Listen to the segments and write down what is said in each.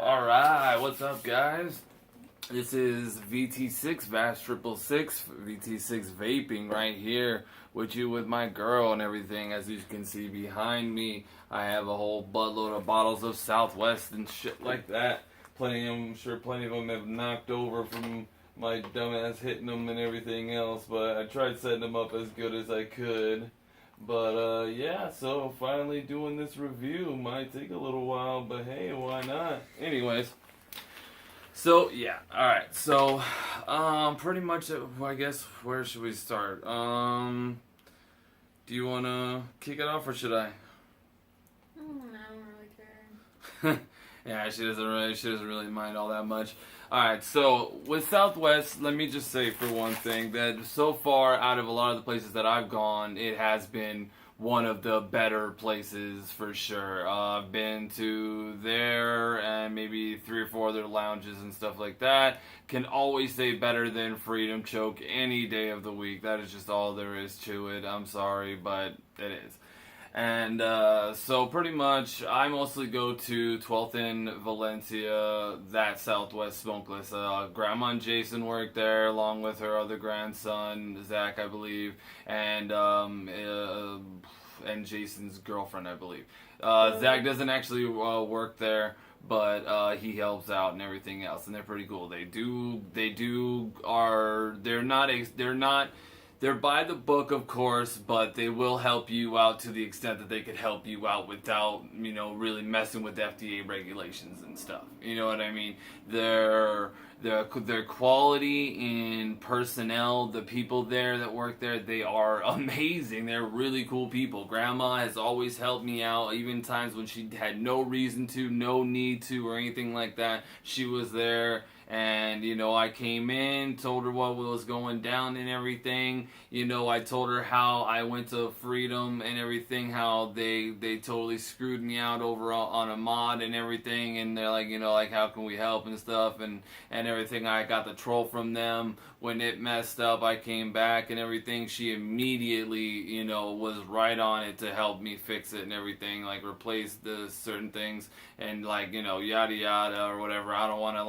Alright, what's up, guys? This is VT6, VAS666, VT6 Vaping right here with you with my girl and everything. As you can see behind me, I have a whole buttload of bottles of Southwest and shit like that. I'm sure plenty of them have knocked over from my dumbass hitting them and everything else, but I tried setting them up as good as I could. But yeah, so finally doing this review might take a little while, but hey, why not? Anyways, so yeah, alright, so pretty much, I guess, where should we start? Do you want to kick it off or should I? I don't really care. Yeah, she doesn't really mind all that much. Alright, so with Southwest, let me just say for one thing that so far out of a lot of the places that I've gone, it has been one of the better places for sure. I've been to there and maybe 3 or 4 other lounges and stuff like that. Can always say better than Freedom Choke any day of the week. That is just all there is to it. I'm sorry, but it is. And so pretty much I mostly go to 12th in Valencia, that Southwest Smokeless. Grandma and Jason work there along with her other grandson, Zach, I believe, and Jason's girlfriend, I believe. Zach doesn't actually work there, but he helps out and everything else, and they're pretty cool. They're by the book, of course, but they will help you out to the extent that they could help you out without, really messing with FDA regulations and stuff. You know what I mean? Their quality in personnel, the people there that work there, they are amazing. They're really cool people. Grandma has always helped me out, even times when she had no reason to, no need to, or anything like that. She was there. And, I came in, told her what was going down and everything. I told her how I went to Freedom and everything, how they totally screwed me out over on a mod and everything. And they're like, how can we help and stuff and everything. I got the troll from them. When it messed up, I came back and everything. She immediately, was right on it to help me fix it and everything. Like, replace the certain things and, yada yada or whatever. I don't want to,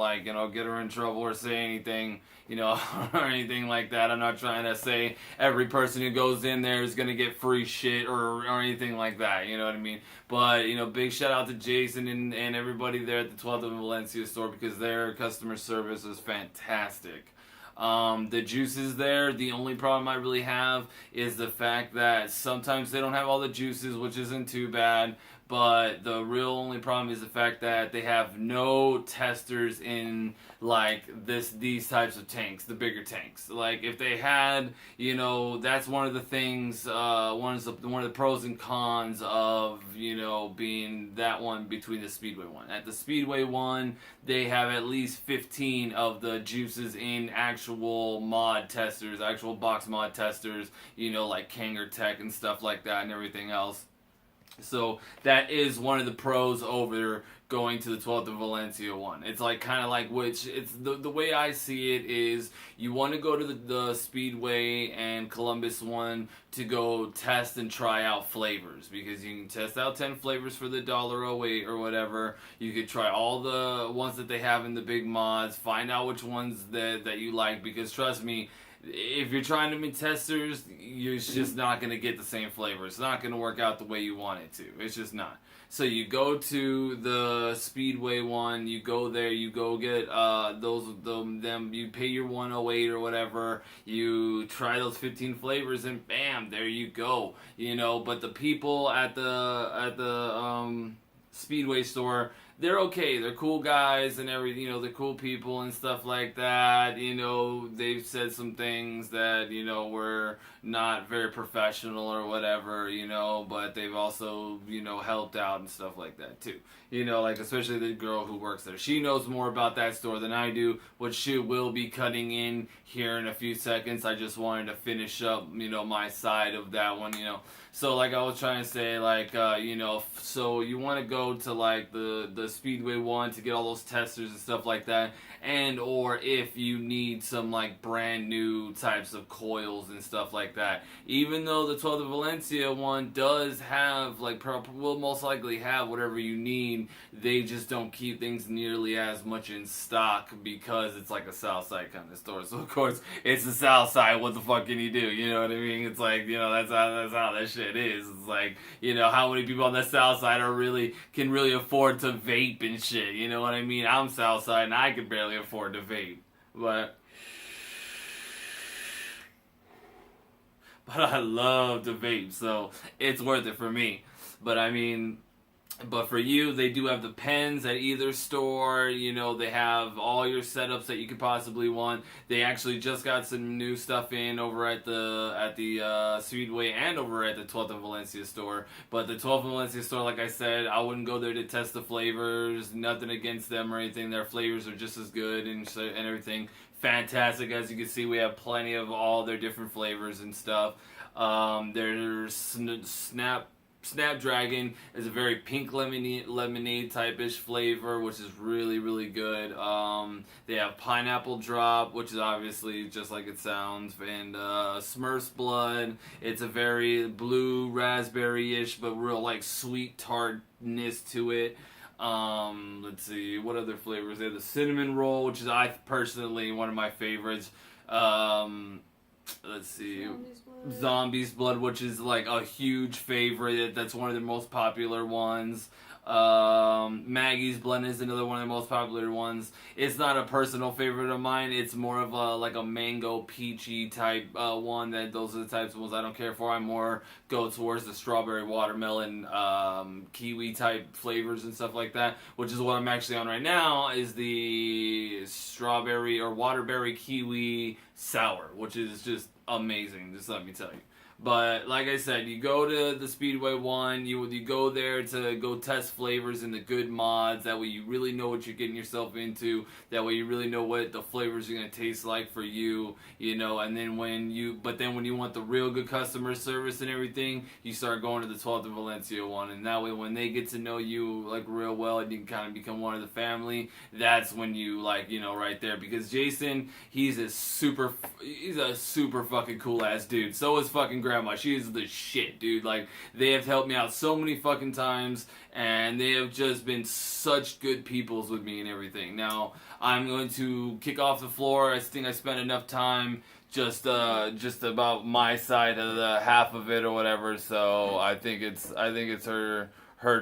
get her in trouble or say anything, or anything like that. I'm not trying to say every person who goes in there is going to get free shit or anything like that, you know what I mean? But, big shout out to Jason and everybody there at the 12th of Valencia store because their customer service is fantastic. The juices there, the only problem I really have is the fact that sometimes they don't have all the juices, which isn't too bad. But the real only problem is the fact that they have no testers in these types of tanks, the bigger tanks. Like if they had, that's one of the things, one of the pros and cons of, being that one between the Speedway one. At the Speedway one, they have at least 15 of the juices in actual mod testers, actual box mod testers, like Kanger Tech and stuff like that and everything else. So that is one of the pros over going to the 12th of Valencia one. It's it's the way I see it is you want to go to the Speedway and Columbus one to go test and try out flavors because you can test out 10 flavors for the $1.08 or whatever. You could try all the ones that they have in the big mods, find out which ones that you like because trust me, if you're trying to make testers, you're just not going to get the same flavor. It's not going to work out the way you want it to. It's just not. So you go to the Speedway one, you go there, you go get you pay your 108 or whatever, you try those 15 flavors and bam, there you go. But the people at the Speedway store, they're okay. They're cool guys and everything, they're cool people and stuff like that. They've said some things that, were not very professional or whatever, but they've also, helped out and stuff like that too. Especially the girl who works there. She knows more about that store than I do, which she will be cutting in here in a few seconds. I just wanted to finish up, my side of that one, So like I was trying to say, so you want to go to the the Speedway one to get all those testers and stuff like that, and or if you need some like brand new types of coils and stuff like that. Even though the 12th of Valencia one does have will most likely have whatever you need, they just don't keep things nearly as much in stock because it's like a South Side kind of store. So of course it's the South Side. What the fuck can you do? You know what I mean? It's like, you know, that's how that shit is. It's like, you know, how many people on the South Side can really afford to vape and shit? You know what I mean? I'm South Side and I could barely afford to vape, but I love to vape, so it's worth it for me. But I mean, but for you, they do have the pens at either store. You know, they have all your setups that you could possibly want. They actually just got some new stuff in over at the Speedway and over at the 12th and Valencia store. But the 12th and Valencia store, like I said, I wouldn't go there to test the flavors. Nothing against them or anything. Their flavors are just as good and everything. Fantastic. As you can see, we have plenty of all their different flavors and stuff. There's Snapdragon is a very pink lemonade type-ish flavor, which is really, really good. They have Pineapple Drop, which is obviously just like it sounds, and Smurf's Blood. It's a very blue raspberry-ish, but real like sweet tartness to it. Let's see, what other flavors? They have the Cinnamon Roll, which is personally one of my favorites. Let's see, Zombie's Blood, which is like a huge favorite. That's one of the most popular ones. Maggie's Blend is another one of the most popular ones. It's not a personal favorite of mine. It's more of a mango peachy type one. Those are the types of ones I don't care for. I more go towards the strawberry watermelon kiwi type flavors and stuff like that, which is what I'm actually on right now, is the strawberry or waterberry kiwi sour, which is just amazing, just let me tell you. But like I said, you go to the Speedway one, you go there to go test flavors and the good mods. That way you really know what you're getting yourself into. That way you really know what the flavors are going to taste like for you, you know. And then when you want the real good customer service and everything, you start going to the 12th and Valencia one. And that way when they get to know you like real well and you can kind of become one of the family, that's when you like, you know, right there. Because Jason, he's a super fucking cool ass dude. So is fucking grandma. She is the shit, dude. Like, they have helped me out so many fucking times, and they have just been such good peoples with me and everything. Now, I'm going to kick off the floor. I think I spent enough time just about my side of the half of it or whatever, so I think it's her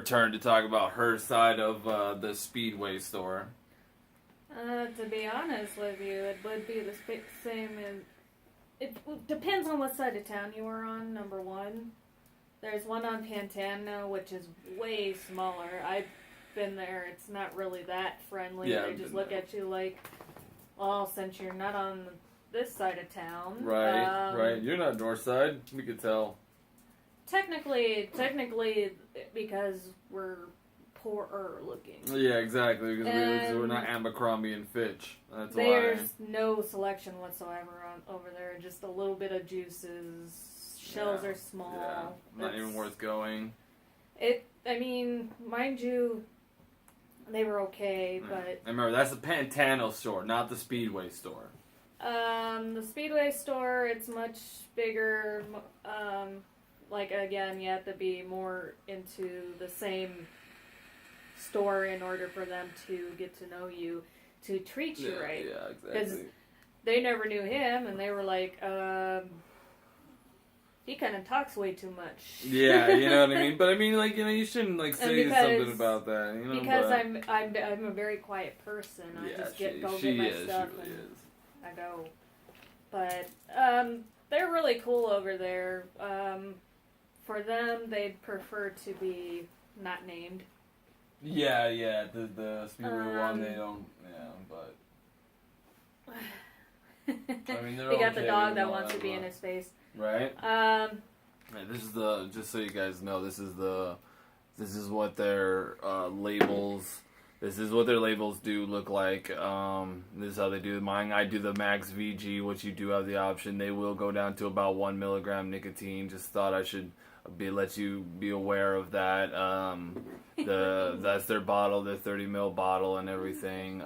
turn to talk about her side of the Speedway store. To be honest with you, it would be the same as... It depends on what side of town you are on, number one. There's one on Pantano, which is way smaller. I've been there. It's not really that friendly. Yeah, they just look at you like, well, since you're not on this side of town. Right, right. You're not north side. We could tell. Technically, because we're poorer looking. Yeah, exactly. Because we're not Abercrombie and Fitch. That's There's no selection whatsoever over there. Just a little bit of juices. Shells are small. Yeah, not even worth going. I mean, mind you, they were okay, but... I remember, that's the Pantano store, not the Speedway store. The Speedway store, it's much bigger. Like, again, you have to be more into the same store in order for them to get to know you, to treat you right. Yeah, exactly. Because they never knew him, and they were like, he kind of talks way too much. Yeah, you know what I mean? But I mean, like, you know, you shouldn't, like, say something about that, you know? Because I'm a very quiet person. I just go get my stuff and I go. But, they're really cool over there. For them, they'd prefer to be not named. Yeah, the Speedway one, they don't, but... I mean, they got the dog that wants to be in his face. Right? This is just so you guys know, this is what their labels... This is what their labels do look like. This is how they do mine. I do the Max VG, which you do have the option. They will go down to about 1 milligram nicotine. Just thought I should let you be aware of that. That's their bottle, their 30 ml bottle, and everything.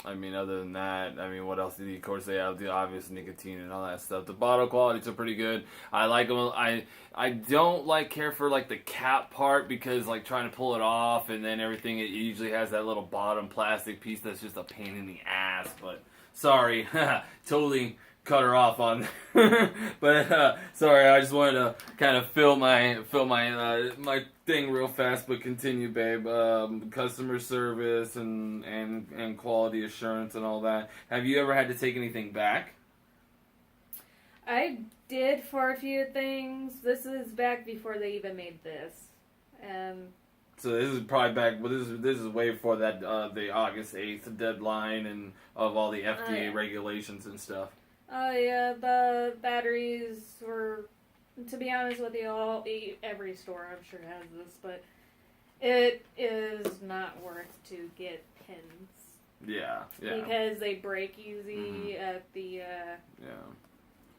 I mean, other than that, I mean, what else? Of course, they have the obvious nicotine and all that stuff. The bottle qualities are pretty good. I like them. I don't care for like the cap part because like trying to pull it off and then everything. It usually has that little bottom plastic piece that's just a pain in the ass. But sorry, totally cut her off on. But sorry, I just wanted to kind of fill my my thing real fast. But continue, babe. Customer service and quality assurance and all that. Have you ever had to take anything back? I did for a few things. This is back before they even made this. So this is probably back. Well, this is way before that the August 8th deadline and of all the FDA regulations and stuff. Oh yeah, the batteries were, to be honest with you, every store I'm sure has this, but it is not worth to get pins. Yeah. Because they break easy at the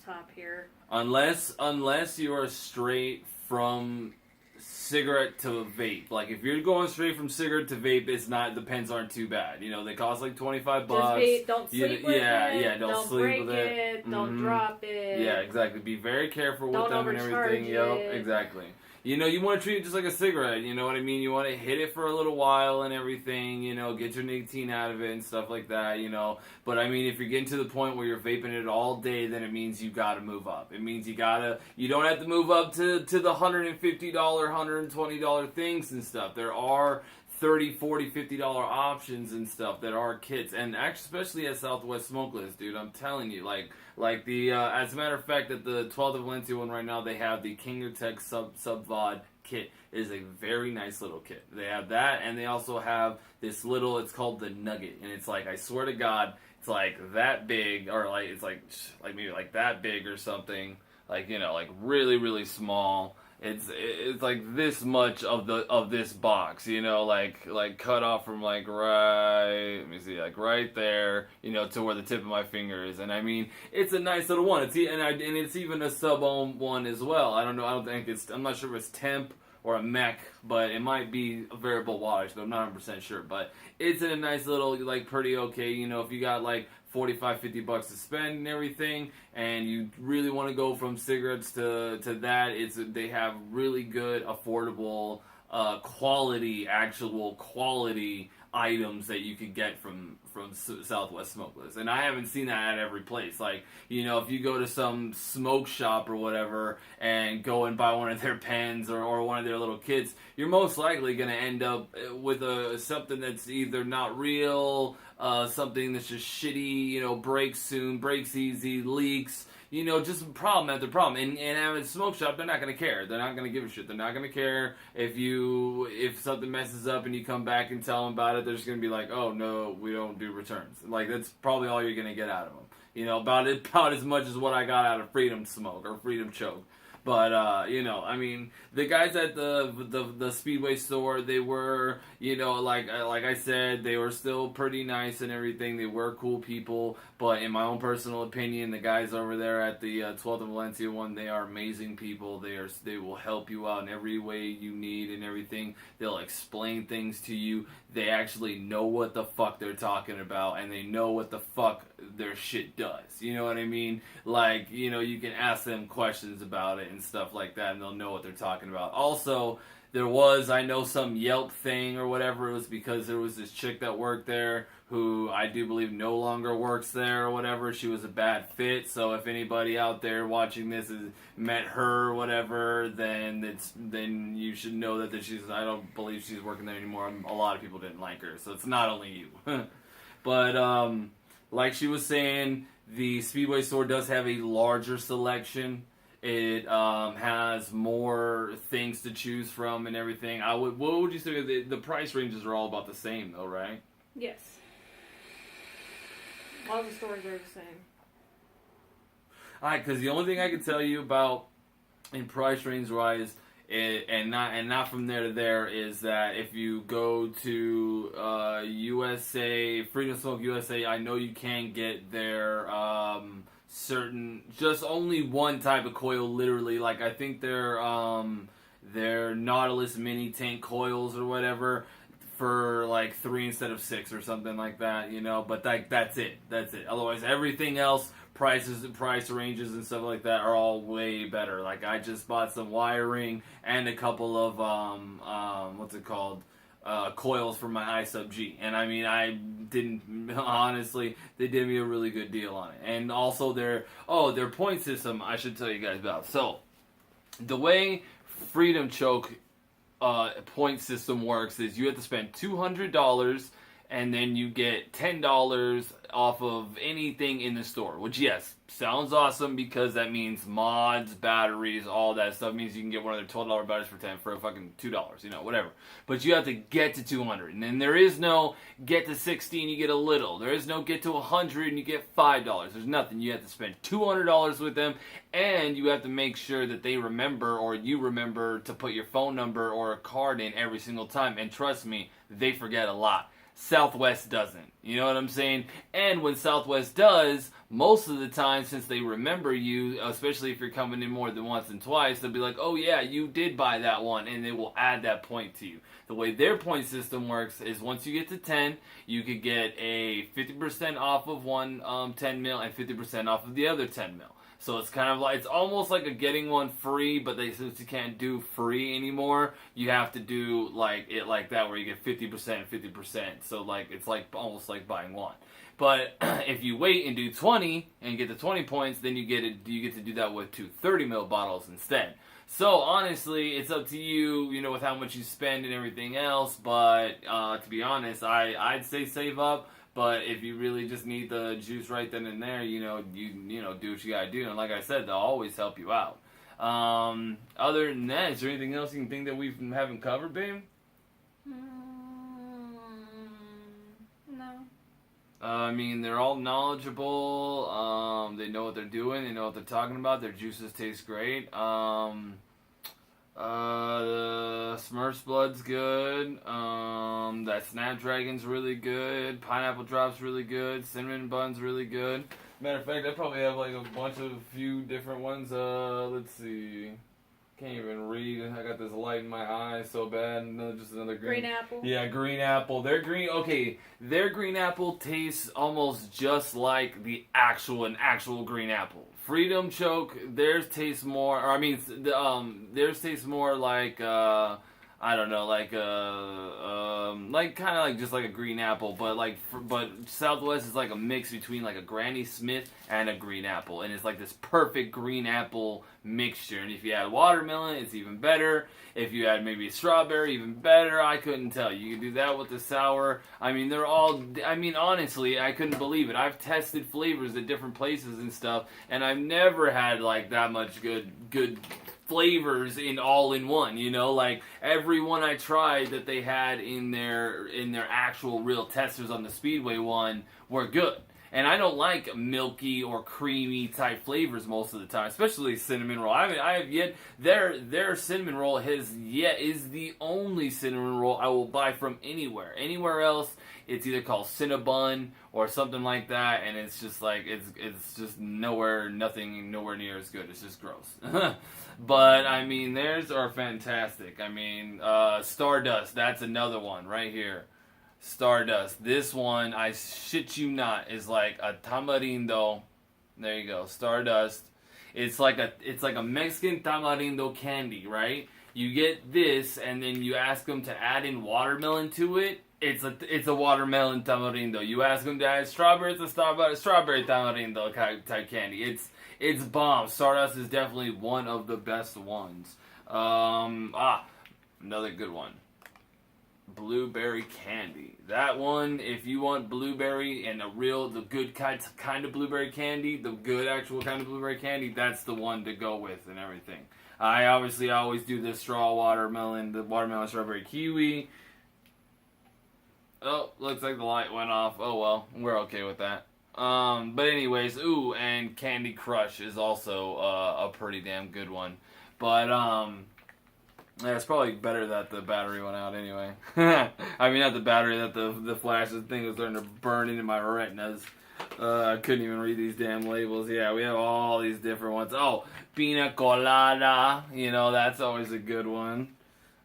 top here. Unless you are straight from cigarette to vape. Like if you're going straight from cigarette to vape, the pens aren't too bad. You know, they cost like $25. Just vape, don't sleep with it. Yeah, don't sleep break with it. Don't drop it. Yeah, exactly. Be very careful with them and everything. It. Yep, exactly. You know, you want to treat it just like a cigarette, you know what I mean? You want to hit it for a little while and everything, you know, get your nicotine out of it and stuff like that, you know. But, I mean, if you're getting to the point where you're vaping it all day, then it means you got to move up. It means you don't have to move up to the $150, $120 things and stuff. There are $30, $40, $50 options and stuff that are kits, and actually, especially at Southwest Smokeless, dude, I'm telling you, like the as a matter of fact, at the 12th of Valencia one right now, they have the Kingertech Sub-Vod kit. It is a very nice little kit. They have that, and they also have this little, it's called the Nugget, and it's like, I swear to God, it's like that big, or like, it's like maybe like that big or something, like, you know, like really, really small. It's like this much of this box, you know, like cut off from like let me see, like right there, you know, to where the tip of my finger is, and I mean, it's a nice little one. And it's even a sub-ohm one as well. I don't know. I'm not sure if it's temp or a mech, but it might be a variable wattage, but I'm not 100% sure. But it's in a nice little, like pretty okay, you know, if you got like $45, $50 to spend and everything, and you really want to go from cigarettes to that, they have really good, affordable, actual quality items that you could get from Southwest Smokeless. And I haven't seen that at every place. Like, you know, if you go to some smoke shop or whatever and go and buy one of their pens or one of their little kits, you're most likely going to end up with something that's either not real, something that's just shitty, you know, breaks soon, breaks easy, leaks, you know, just problem after problem. And at a smoke shop, they're not going to care. They're not going to give a shit. They're not going to care if something messes up and you come back and tell them about it. They're just going to be like, oh, no, we don't do returns. Like, that's probably all you're going to get out of them. You know, about as much as what I got out of Freedom Smoke or Freedom Choke. But, you know, I mean, the guys at the Speedway store, they were, you know, like I said, they were still pretty nice and everything. They were cool people. But in my own personal opinion, the guys over there at the 12th of Valencia one, they are amazing people. They will help you out in every way you need and everything. They'll explain things to you. They actually know what the fuck they're talking about, and they know what the fuck their shit does. You know what I mean? Like, you know, you can ask them questions about it and stuff like that, and they'll know what they're talking about. Also, there was, I know, some Yelp thing or whatever. It was because there was this chick that worked there who I do believe no longer works there or whatever. She was a bad fit. So if anybody out there watching this has met her or whatever, then you should know that I don't believe she's working there anymore. A lot of people didn't like her, so it's not only you. But like she was saying, the Speedway store does have a larger selection. It has more things to choose from and everything. What would you say? The price ranges are all about the same, though, right? Yes. All the stores are the same. Alright, because the only thing I can tell you about in price range wise, and not from there to there, is that if you go to USA, Freedom Smoke USA, I know you can get their just only one type of coil, literally. Like, I think they're Nautilus mini tank coils or whatever, for like 3 instead of 6 or something like that, you know. But like that's it. Otherwise, everything else, price ranges and stuff like that are all way better. Like, I just bought some wiring and a couple of what's it called? Coils for my I-Sub-G, and I mean, I didn't, honestly, they did me a really good deal on it. And also their point system, I should tell you guys about. So the way Freedom Choke point system works is you have to spend $200 and then you get $10 off of anything in the store, which, yes, sounds awesome, because that means mods, batteries, all that stuff. Means you can get one of their $12 batteries for a fucking $2, you know, whatever. But you have to get to 200, and then there is no get to 60 and you get a little. There is no get to 100 and you get $5. There's nothing. You have to spend $200 with them, and you have to make sure that they remember, or you remember, to put your phone number or a card in every single time. And trust me, they forget a lot. Southwest doesn't. You know what I'm saying? And when Southwest does, most of the time, since they remember you, especially if you're coming in more than once and twice, they'll be like, oh yeah, you did buy that one, and they will add that point to you. The way their point system works is once you get to 10, you could get a 50% off of one 10 mil and 50% off of the other 10 mil. So it's kind of like, it's almost like a getting one free, but since you can't do free anymore, you have to do like that, where you get 50% and 50%. So like, it's like almost like buying one. But if you wait and do 20 and get the 20 points, then you get to do that with 2 30 ml bottles instead. So honestly, it's up to you, you know, with how much you spend and everything else. But to be honest, I'd say save up. But if you really just need the juice right then and there, you know, do what you gotta do. And like I said, they'll always help you out. Other than that, is there anything else you can think that we haven't covered, babe? No. I mean, they're all knowledgeable. They know what they're doing. They know what they're talking about. Their juices taste great. The Smurf's Blood's good. That Snapdragon's really good. Pineapple Drop's really good. Cinnamon Bun's really good. Matter of fact, I probably have like a few different ones. Let's see. Can't even read. I got this light in my eye so bad. Just another green apple. Yeah, green apple. Their green apple tastes almost just like an actual green apple. Freedom Choke, theirs tastes more. Or I mean, theirs tastes more like I don't know, like kind of like just like a green apple, but Southwest is like a mix between like a Granny Smith and a green apple, and it's like this perfect green apple mixture. And if you add watermelon, it's even better. If you add maybe strawberry, even better. I couldn't tell. You can do that with the sour. I mean, honestly, I couldn't believe it. I've tested flavors at different places and stuff, and I've never had like that much good flavors all in one, you know. Like, every one I tried that they had in their actual real testers on the Speedway one were good. And I don't like milky or creamy type flavors most of the time, especially cinnamon roll. I have yet their cinnamon roll is the only cinnamon roll I will buy from anywhere. Anywhere else, it's either called Cinnabon or something like that, and it's just like it's just nowhere near as good. It's just gross. But I mean, theirs are fantastic. I mean, Stardust, that's another one right here. Stardust. This one, I shit you not, is like a tamarindo. There you go, Stardust. It's like a Mexican tamarindo candy, right? You get this, and then you ask them to add in watermelon to it. It's a watermelon tamarindo. You ask them to add strawberry, it's a strawberry tamarindo type candy. It's bomb. Stardust is definitely one of the best ones. Another good one. Blueberry candy. That one, if you want blueberry and the good kind of blueberry candy, the good actual kind of blueberry candy, that's the one to go with and everything. I always do the watermelon strawberry kiwi. Oh, looks like the light went off. Oh well, we're okay with that. But anyways, and Candy Crush is also a pretty damn good one. But yeah, it's probably better that the battery went out anyway. I mean, not the battery, that the flash thing was starting to burn into my retinas. I couldn't even read these damn labels. Yeah, we have all these different ones. Oh, pina colada. You know, that's always a good one.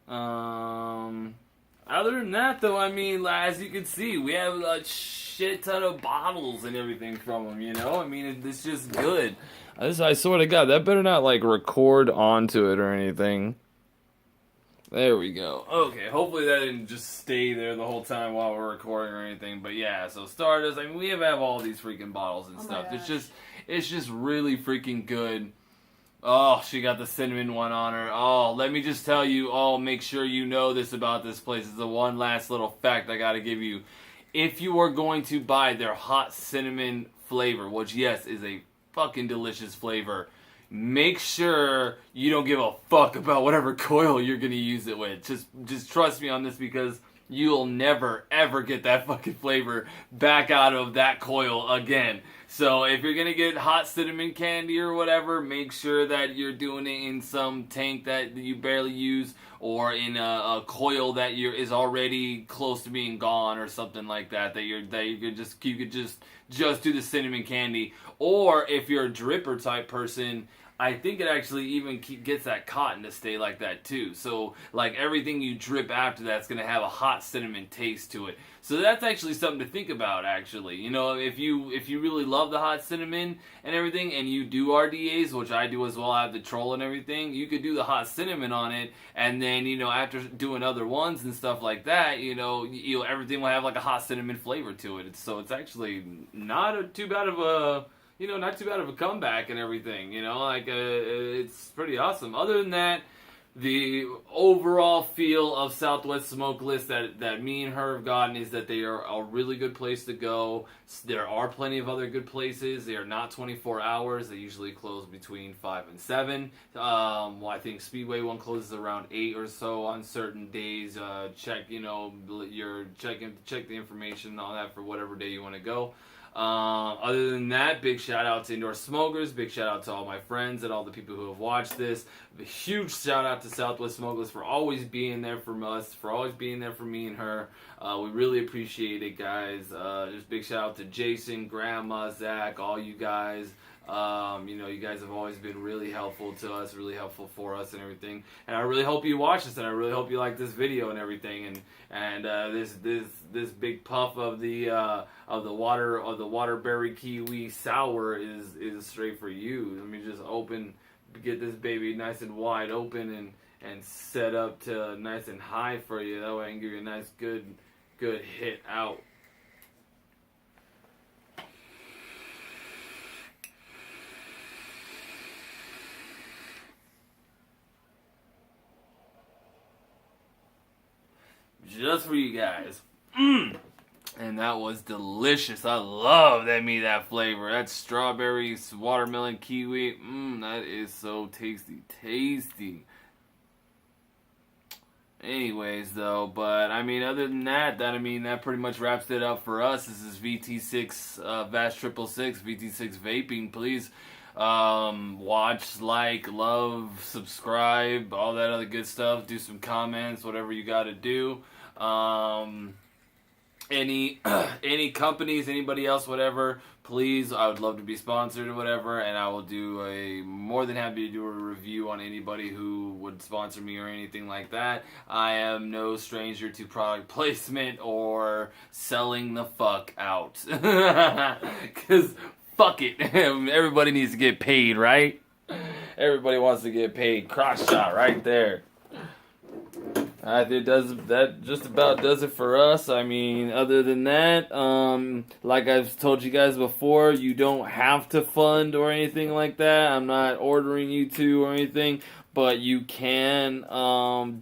Other than that, though, I mean, as you can see, we have a shit ton of bottles and everything from them, you know? I mean, it's just good. I swear to God, that better not, like, record onto it or anything. There we go. Okay, hopefully that didn't just stay there the whole time while we're recording or anything. But yeah, so Stardust, I mean, we have all these freaking bottles and stuff. It's just really freaking good. Oh, she got the cinnamon one on her. Oh, let me just tell you, make sure you know this about this place. It's the one last little fact I gotta give you. If you are going to buy their hot cinnamon flavor, which, yes, is a fucking delicious flavor, make sure you don't give a fuck about whatever coil you're gonna use it with. Just trust me on this, because you'll never, ever get that fucking flavor back out of that coil again. So if you're gonna get hot cinnamon candy or whatever, make sure that you're doing it in some tank that you barely use, or in a coil that is already close to being gone, or something like that. You could just do the cinnamon candy. Or if you're a dripper type person, I think it actually even gets that cotton to stay like that too. So like everything you drip after that's going to have a hot cinnamon taste to it. So that's actually something to think about, actually. You know, if you really love the hot cinnamon and everything, and you do RDAs, which I do as well, I have the troll and everything, you could do the hot cinnamon on it, and then, you know, after doing other ones and stuff like that, you know, everything will have like a hot cinnamon flavor to it. So it's actually not too bad of a... You know, not too bad of a comeback and everything, you know, like, it's pretty awesome. Other than that, the overall feel of Southwest Smokeless that me and her have gotten is that they are a really good place to go. There are plenty of other good places. They are not 24 hours. They usually close between 5 and 7. Well, I think Speedway one closes around 8 or so on certain days. Check, you know, check the information on that for whatever day you want to go. Other than that, big shout out to Indoor Smokers, big shout out to all my friends and all the people who have watched this. A huge shout out to Southwest Smokers for always being there for us, for always being there for me and her. We really appreciate it, guys. Just big shout out to Jason, Grandma, Zach, all you guys. You know, you guys have always been really helpful to us, really helpful for us and everything. And I really hope you watch this, and I really hope you like this video and everything. And this big puff of the waterberry kiwi sour is straight for you. Let me just get this baby nice and wide open and set up to nice and high for you. That way I can give you a nice good hit out. Just for you guys. And that was delicious. I love that flavor. That strawberry, watermelon, kiwi. That is so tasty. Anyways, though, but I mean, other than that pretty much wraps it up for us. This is VT6 VAS 666, VT6 Vaping. Please watch, like, love, subscribe, all that other good stuff. Do some comments, whatever you got to do. Any companies, anybody else, whatever, please, I would love to be sponsored or whatever, and I will more than happy to do a review on anybody who would sponsor me or anything like that. I am no stranger to product placement or selling the fuck out. Because fuck it. Everybody needs to get paid, right? Everybody wants to get paid. Cross shot right there. That just about does it for us. I mean, other than that, like I've told you guys before, you don't have to fund or anything like that. I'm not ordering you to or anything, but you can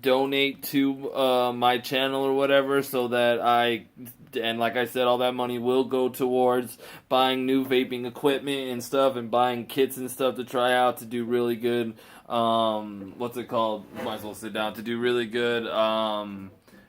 donate to my channel or whatever, so that and like I said, all that money will go towards buying new vaping equipment and stuff, and buying kits and stuff to try out to do really good. What's it called? Might as well sit down. To do really good,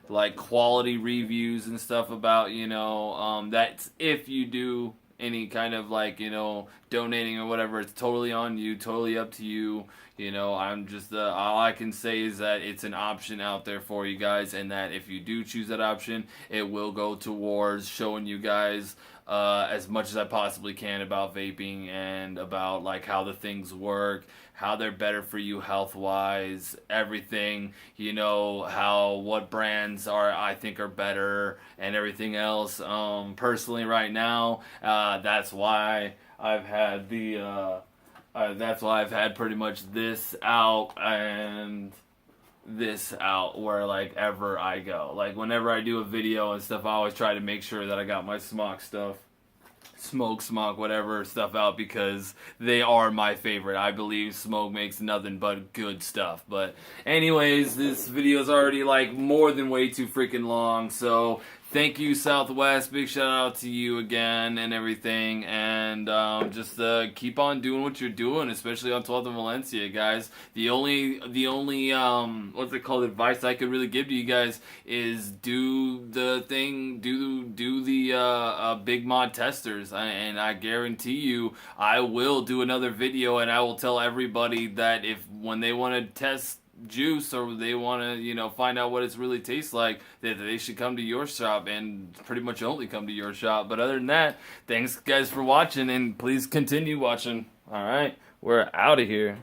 like, quality reviews and stuff about, you know, that's if you do any kind of, like, you know, donating or whatever. It's totally on you, totally up to you. You know, I'm just all I can say is that it's an option out there for you guys, and that if you do choose that option, it will go towards showing you guys as much as I possibly can about vaping and about like how the things work, how they're better for you health wise, everything, you know, how what brands I think are better and everything else. Personally right now, that's why I've had pretty much this out and this out where like ever I go. Like whenever I do a video and stuff, I always try to make sure that I got my smoke, whatever stuff out, because they are my favorite. I believe smoke makes nothing but good stuff. But anyways, this video is already like more than way too freaking long, so thank you, Southwest. Big shout out to you again and everything. And just keep on doing what you're doing, especially on 12th and Valencia, guys. The only what's it called, advice I could really give to you guys is do the thing, do the big mod testers, and I guarantee you I will do another video, and I will tell everybody that if when they want to test juice or they want to, you know, find out what it really tastes like, that they should come to your shop, and pretty much only come to your shop. But other than that, thanks guys for watching, and please continue watching. All right, we're out of here.